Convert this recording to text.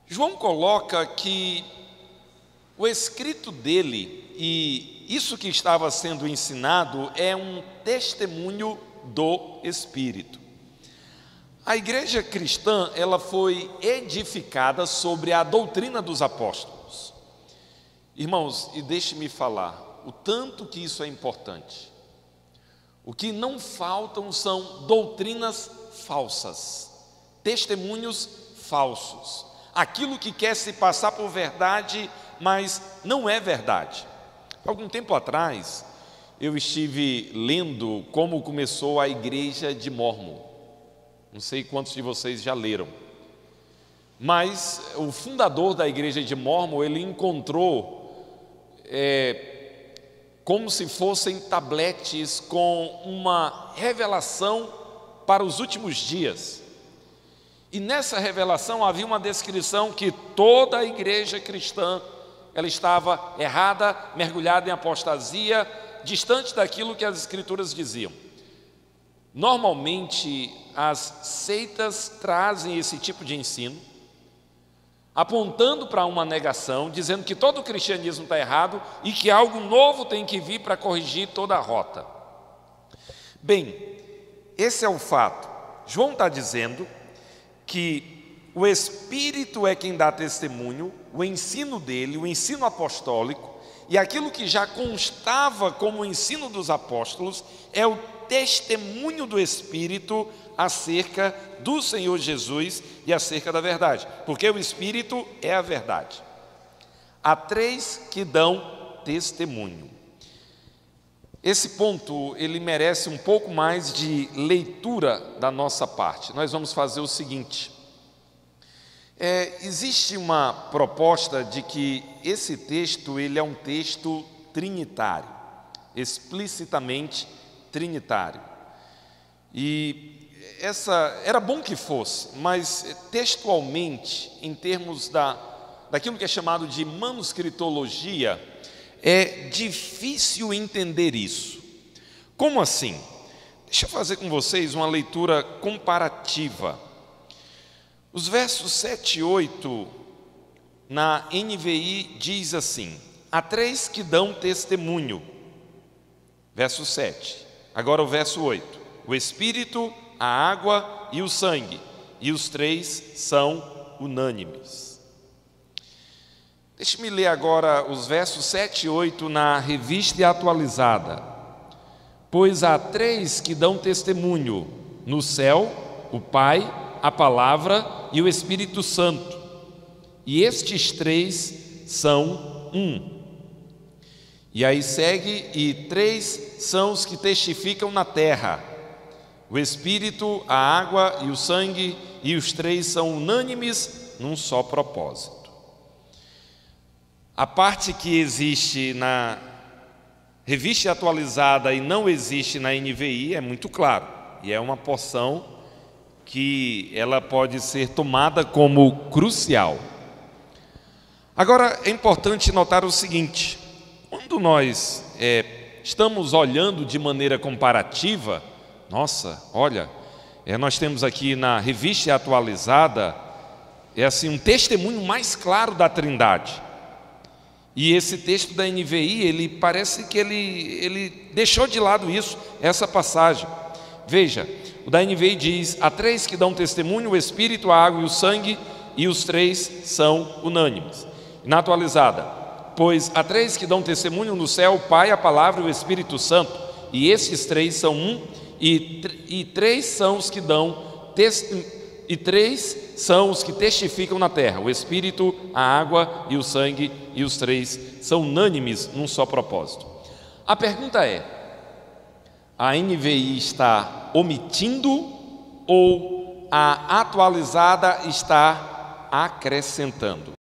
João coloca que o escrito dele e isso que estava sendo ensinado é um testemunho do Espírito. A igreja cristã, ela foi edificada sobre a doutrina dos apóstolos. Irmãos, e deixe-me falar, o tanto que isso é importante. O que não faltam são doutrinas falsas, testemunhos falsos. Aquilo que quer se passar por verdade, mas não é verdade. Algum tempo atrás, eu estive lendo como começou a igreja de Mórmon. Não sei quantos de vocês já leram. Mas o fundador da igreja de Mórmon, ele encontrou como se fossem tabletes com uma revelação para os últimos dias. E nessa revelação havia uma descrição que toda a igreja cristã, ela estava errada, mergulhada em apostasia, distante daquilo que as escrituras diziam. Normalmente, as seitas trazem esse tipo de ensino, apontando para uma negação, dizendo que todo o cristianismo está errado e que algo novo tem que vir para corrigir toda a rota. Bem, esse é o fato. João está dizendo que o Espírito é quem dá testemunho, o ensino dele, o ensino apostólico, e aquilo que já constava como o ensino dos apóstolos é o testemunho do Espírito acerca do Senhor Jesus e acerca da verdade, porque o Espírito é a verdade. Há três que dão testemunho. Esse ponto, ele merece um pouco mais de leitura da nossa parte. Nós vamos fazer o seguinte. Existe uma proposta de que esse texto, ele é um texto trinitário, explicitamente trinitário. E era bom que fosse, mas textualmente, em termos daquilo que é chamado de manuscritologia, é difícil entender isso. Como assim? Deixa eu fazer com vocês uma leitura comparativa. Os versos 7 e 8 na NVI diz assim: há três que dão testemunho. Verso 7. Agora o verso 8. O Espírito, a água e o sangue, e os três são unânimes. Deixe-me ler agora os versos 7 e 8 na Revista Atualizada. Pois há três que dão testemunho no céu: o Pai, a Palavra e o Espírito Santo. E estes três são um. E aí segue: e três são os que testificam na terra: o Espírito, a água e o sangue, e os três são unânimes num só propósito. A parte que existe na Revista Atualizada e não existe na NVI é muito claro, e é uma porção que ela pode ser tomada como crucial. Agora, é importante notar o seguinte: quando nós estamos olhando de maneira comparativa, nós temos aqui na Revista Atualizada, assim, um testemunho mais claro da Trindade. E esse texto da NVI, ele parece que ele deixou de lado essa passagem. Veja, o da NVI diz: há três que dão testemunho, o Espírito, a água e o sangue, e os três são unânimes. Na Atualizada: pois há três que dão testemunho no céu: o Pai, a Palavra e o Espírito Santo, e estes três são um, e três são os que dão e três são os que testificam na terra: o Espírito, a água e o sangue, e os três são unânimes num só propósito. A pergunta é: a NVI está omitindo ou a Atualizada está acrescentando?